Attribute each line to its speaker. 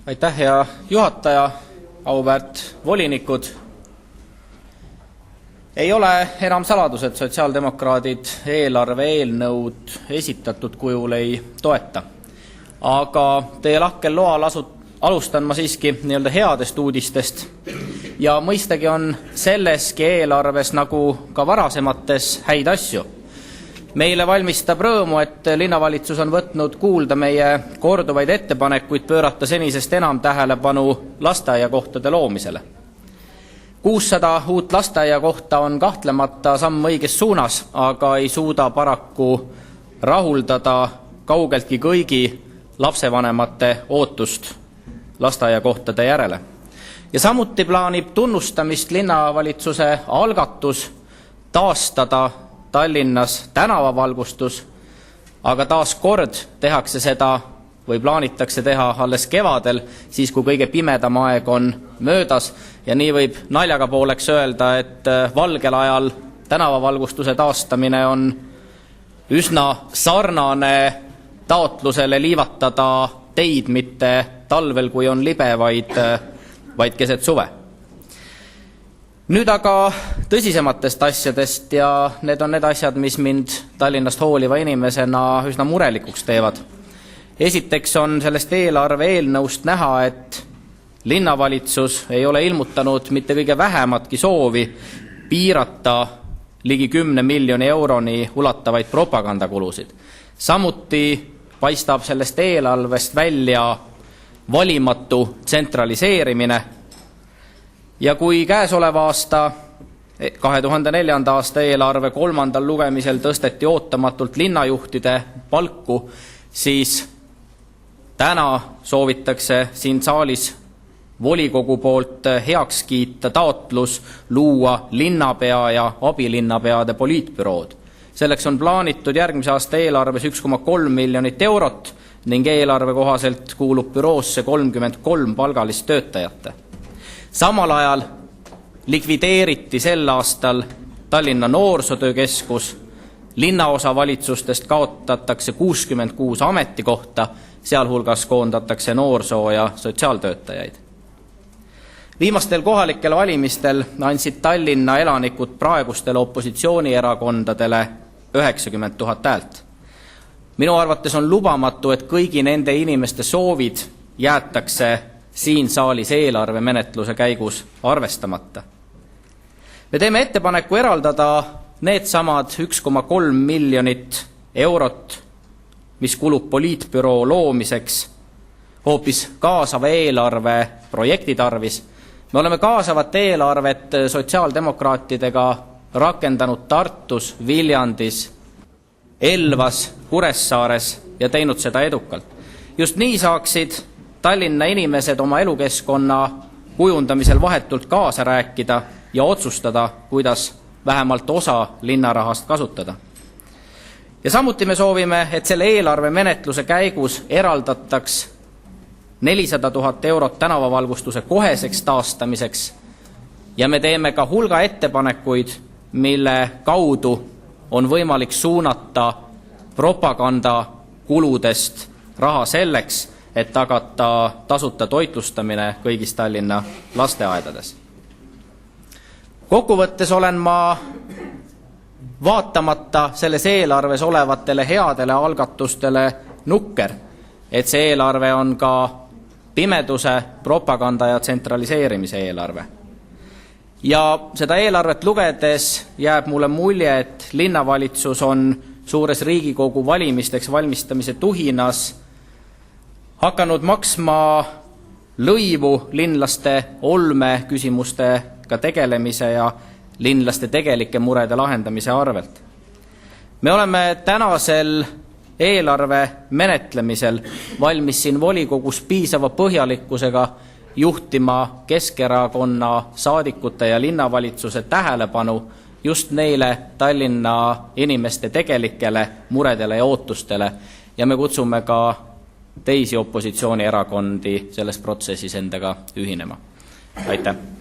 Speaker 1: Aitäh, hea juhataja, auväärt volinikud. Ei ole enam saladus, et sotsiaaldemokraadid eelarve eelnõud esitatud kujul ei toeta. Aga teie lahkel loal alustan ma siiski nii-öelda headest uudistest. Ja mõistagi on selleski eelarves nagu ka varasemates häid asju. Meile valmistab rõõmu, et linnavalitsus on võtnud kuulda meie korduvaid ettepanekuid pöörata senisest enam tähelepanu lasteaiakohtade loomisele. 600 uut lasteaiakohta on kahtlemata samm õiges suunas, aga ei suuda paraku rahuldada kaugeltki kõigi lapsevanemate ootust lasteaiakohtade järele. Ja samuti plaanib tunnustamist linnavalitsuse algatus taastada Tallinnas tänavavalgustus, aga taas kord tehakse seda või plaanitakse teha alles kevadel, siis kui kõige pimedam aeg on möödas, ja nii võib naljaga pooleks öelda, et valgel ajal tänavavalgustuse taastamine on üsna sarnane taotlusele liivatada teid mitte talvel, kui on libe, vaid keset suve. Nüüd aga tõsisematest asjadest, ja need on need asjad, mis mind Tallinnast hooliva inimesena üsna murelikuks teevad. Esiteks on sellest eelarve eelnõust näha, et linnavalitsus ei ole ilmutanud mitte kõige vähematki soovi piirata ligi 10 miljoni euroni ulatavaid propagandakulusid. Samuti paistab sellest eelarvest välja valimatu tsentraliseerimine. Ja kui käesoleva aasta 2004. aasta eelarve 3. lugemisel tõsteti ootamatult linnajuhtide palku, siis täna soovitakse siin saalis volikogu poolt heaks kiita taotlus luua linnapea ja abilinnapeade poliitbürood. Selleks on plaanitud järgmise aasta eelarves 1,3 miljonit eurot ning eelarve kohaselt kuulub büroosse 33 palgalist töötajate. Samal ajal likvideeriti sel aastal Tallinna noorsootöökeskus, linnaosavalitsustest kaotatakse 66 ametikohta, sealhulgas koondatakse noorsoo- ja sotsiaaltöötajaid. Viimastel kohalikel valimistel andsid Tallinna elanikud praegustele opositsioonierakondadele 90 000 häält. Minu arvates on lubamatu, et kõigi nende inimeste soovid jäetakse siin saalis eelarve menetluse käigus arvestamata. Me teeme ettepaneku eraldada needsamad 1,3 miljonit eurot, mis kulub poliitbüroo loomiseks, hoopis kaasava eelarve projekti tarvis. Me oleme kaasavat eelarvet sotsiaaldemokraatidega rakendanud Tartus, Viljandis, Elvas, Kuressaares ja teinud seda edukalt. Just nii saaksid Tallinna inimesed oma elukeskkonna kujundamisel vahetult kaasa rääkida ja otsustada, kuidas vähemalt osa linnarahast kasutada. Ja samuti me soovime, et selle eelarve menetluse käigus eraldataks 400 000 eurot tänavavalgustuse koheseks taastamiseks, ja me teeme ka hulga ettepanekuid, mille kaudu on võimalik suunata propagandakuludest raha selleks, et tagada tasuta toitlustamine kõigis Tallinna lasteaedades. Kokkuvõttes olen ma vaatamata selles eelarves olevatele headele algatustele nukker, et see eelarve on ka pimeduse, propaganda ja tsentraliseerimise eelarve. Ja seda eelarvet lugedes jääb mulle mulje, et linnavalitsus on suures Riigikogu valimisteks valmistamise tuhinas hakanud maksma lõivu linlaste olme küsimustega tegelemise ja linlaste tegelike murede lahendamise arvelt. Me oleme tänasel eelarve menetlemisel valmis siin volikogus piisava põhjalikkusega juhtima Keskerakonna saadikute ja linnavalitsuse tähelepanu just neile Tallinna inimeste tegelikele muredele ja ootustele, ja me kutsume ka teisi opositsioonierakondi selles protsessis endaga ühinema. Aitäh!